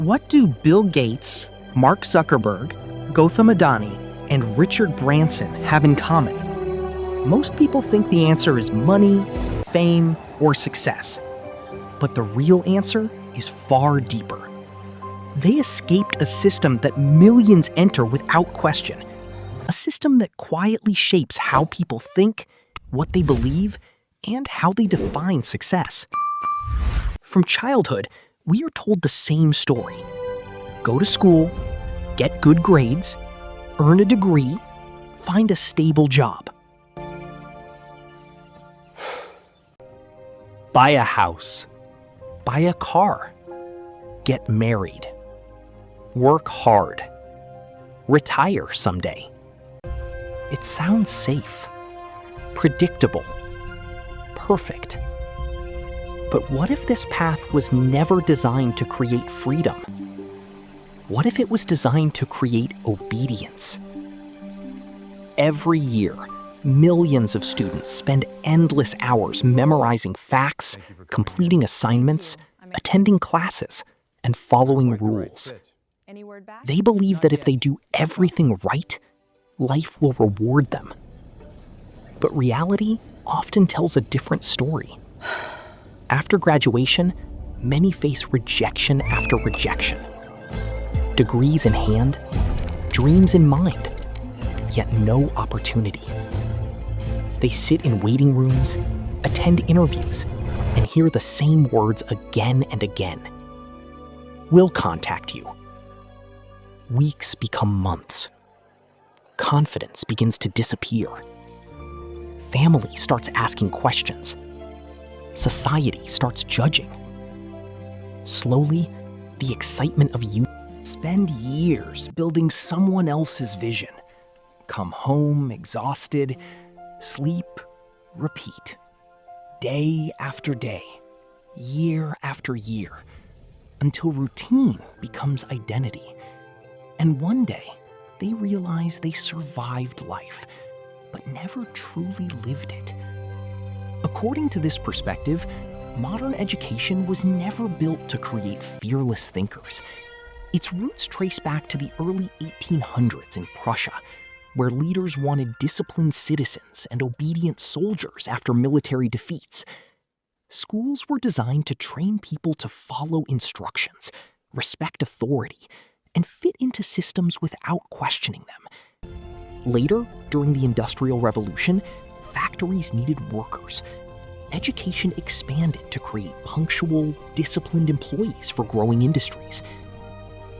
What do Bill Gates, Mark Zuckerberg, Gautam Adani, and Richard Branson have in common? Most people think the answer is money, fame, or success. But the real answer is far deeper. They escaped a system that millions enter without question. A system that quietly shapes how people think, what they believe, and how they define success. From childhood, we are told the same story. Go to school, get good grades, earn a degree, find a stable job. Buy a house, buy a car, get married, work hard, retire someday. It sounds safe, predictable, perfect. But what if this path was never designed to create freedom? What if it was designed to create obedience? Every year, millions of students spend endless hours memorizing facts, completing assignments, attending classes, and following rules. They believe that if they do everything right, life will reward them. But reality often tells a different story. After graduation, many face rejection after rejection. Degrees in hand, dreams in mind, yet no opportunity. They sit in waiting rooms, attend interviews, and hear the same words again and again. We'll contact you. Weeks become months. Confidence begins to disappear. Family starts asking questions. Society starts judging. Slowly, the excitement of youth. Spend years building someone else's vision. Come home exhausted, sleep, repeat. Day after day, year after year, until routine becomes identity. And one day, they realize they survived life, but never truly lived it. According to this perspective, modern education was never built to create fearless thinkers. Its roots trace back to the early 1800s in Prussia, where leaders wanted disciplined citizens and obedient soldiers after military defeats. Schools were designed to train people to follow instructions, respect authority, and fit into systems without questioning them. Later, during the Industrial Revolution, factories needed workers. Education expanded to create punctual, disciplined employees for growing industries.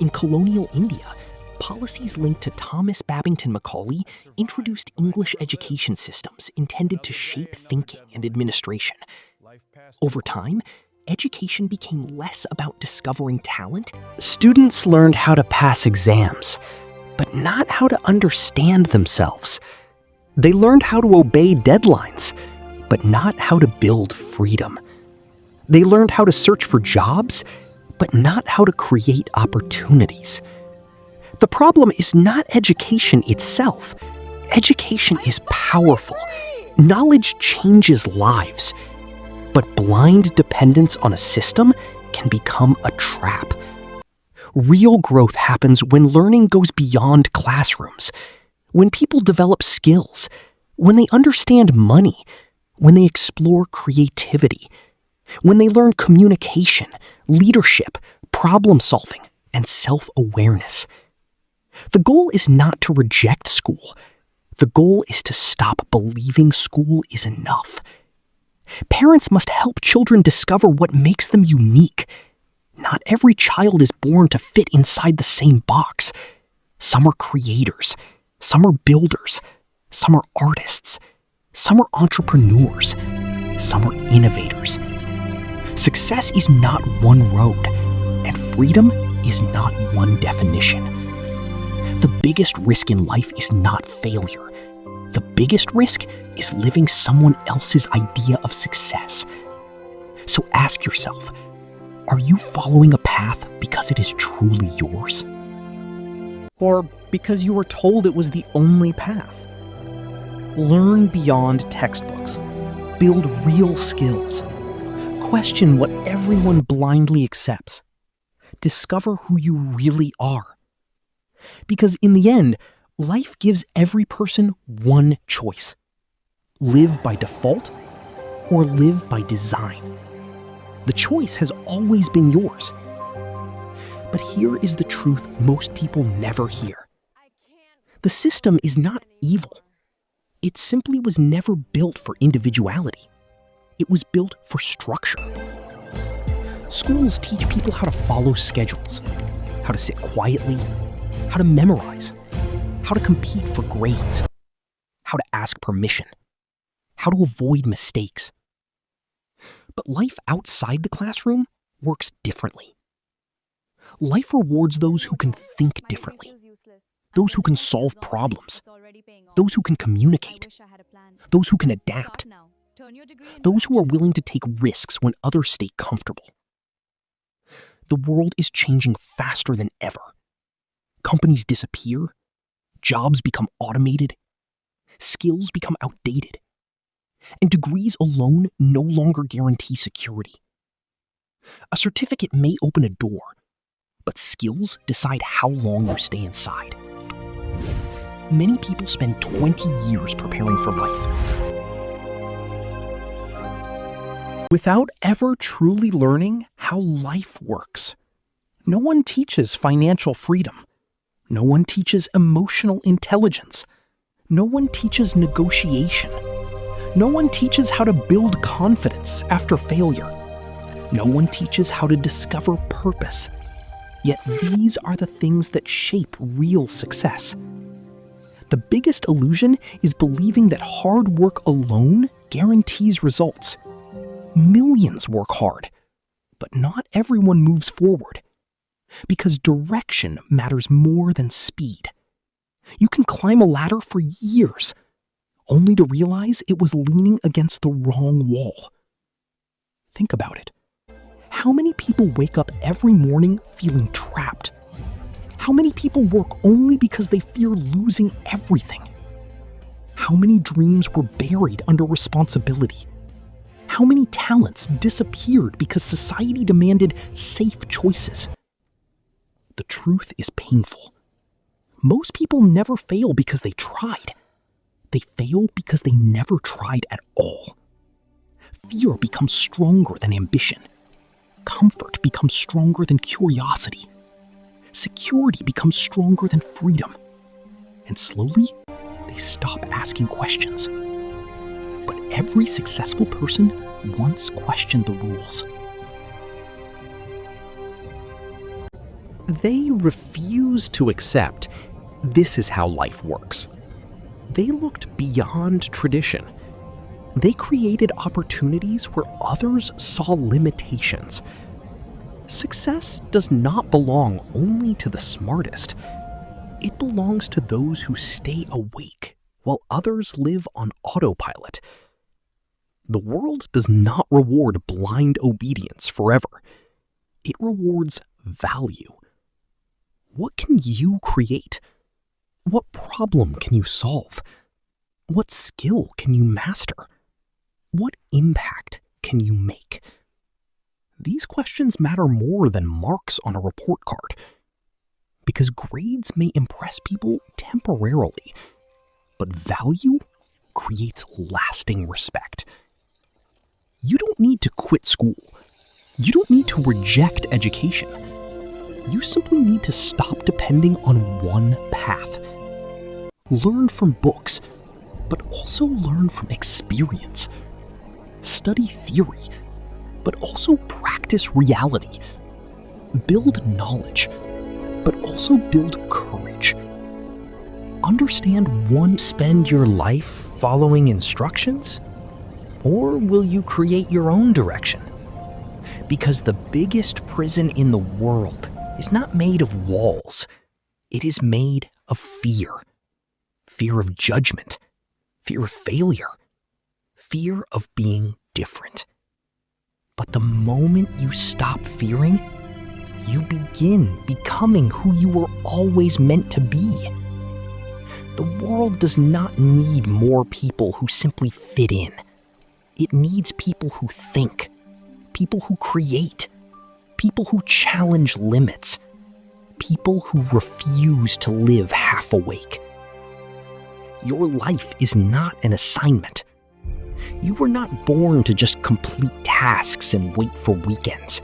In colonial India, policies linked to Thomas Babington Macaulay introduced English education systems intended to shape thinking and administration. Over time, education became less about discovering talent. Students learned how to pass exams, but not how to understand themselves. They learned how to obey deadlines, but not how to build freedom. They learned how to search for jobs, but not how to create opportunities. The problem is not education itself. Education is powerful. Knowledge changes lives. But blind dependence on a system can become a trap. Real growth happens when learning goes beyond classrooms, when people develop skills, when they understand money, when they explore creativity, when they learn communication, leadership, problem solving, and self-awareness. The goal is not to reject school. The goal is to stop believing school is enough. Parents must help children discover what makes them unique. Not every child is born to fit inside the same box. Some are creators. Some are builders. Some are artists. Some are entrepreneurs. Some are innovators. Success is not one road, and freedom is not one definition. The biggest risk in life is not failure. The biggest risk is living someone else's idea of success. So ask yourself, are you following a path because it is truly yours? Or because you were told it was the only path? Learn beyond textbooks. Build real skills. Question what everyone blindly accepts. discover who you really are. Because in the end, life gives every person one choice: live by default or live by design. The choice has always been yours. But here is the truth most people never hear. The system is not evil. It simply was never built for individuality. It was built for structure. Schools teach people how to follow schedules, how to sit quietly, how to memorize, how to compete for grades, how to ask permission, how to avoid mistakes. But life outside the classroom works differently. Life rewards those who can think differently, those who can solve problems, those who can communicate, those who can adapt, those who are willing to take risks when others stay comfortable. The world is changing faster than ever. Companies disappear, jobs become automated, skills become outdated, and degrees alone no longer guarantee security. A certificate may open a door, but skills decide how long you stay inside. Many people spend 20 years preparing for life without ever truly learning how life works. No one teaches financial freedom. No one teaches emotional intelligence. No one teaches negotiation. No one teaches how to build confidence after failure. No one teaches how to discover purpose. Yet these are the things that shape real success. The biggest illusion is believing that hard work alone guarantees results. Millions work hard, but not everyone moves forward. Because direction matters more than speed. You can climb a ladder for years, only to realize it was leaning against the wrong wall. Think about it. How many people wake up every morning feeling trapped? How many people work only because they fear losing everything? How many dreams were buried under responsibility? How many talents disappeared because society demanded safe choices? The truth is painful. Most people never fail because they tried. They fail because they never tried at all. Fear becomes stronger than ambition. Comfort becomes stronger than curiosity. Security becomes stronger than freedom. And slowly, they stop asking questions. But every successful person once questioned the rules. They refuse to accept this is how life works. They looked beyond tradition. They created opportunities where others saw limitations. Success does not belong only to the smartest. It belongs to those who stay awake while others live on autopilot. The world does not reward blind obedience forever. It rewards value. What can you create? What problem can you solve? What skill can you master? What impact can you make? These questions matter more than marks on a report card, because grades may impress people temporarily, but value creates lasting respect. You don't need to quit school. You don't need to reject education. You simply need to stop depending on one path. Learn from books, but also learn from experience. Study theory, but also practice reality. Build knowledge, but also build courage. Understand one. Spend your life following instructions? Or will you create your own direction? Because the biggest prison in the world is not made of walls. It is made of fear. Fear of judgment. Fear of failure. Fear of being different. But the moment you stop fearing, you begin becoming who you were always meant to be. The world does not need more people who simply fit in. It needs people who think, people who create, people who challenge limits, people who refuse to live half awake. Your life is not an assignment. You were not born to just complete tasks and wait for weekends.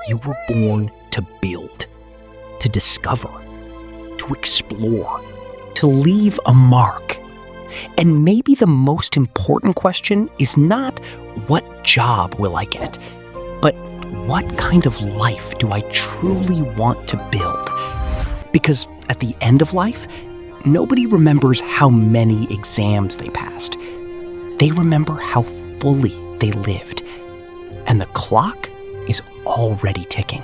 You were born to build, to discover, to explore, to leave a mark. And maybe the most important question is not what job will I get, but what kind of life do I truly want to build? Because at the end of life, nobody remembers how many exams they passed. They remember how fully they lived. And the clock is already ticking.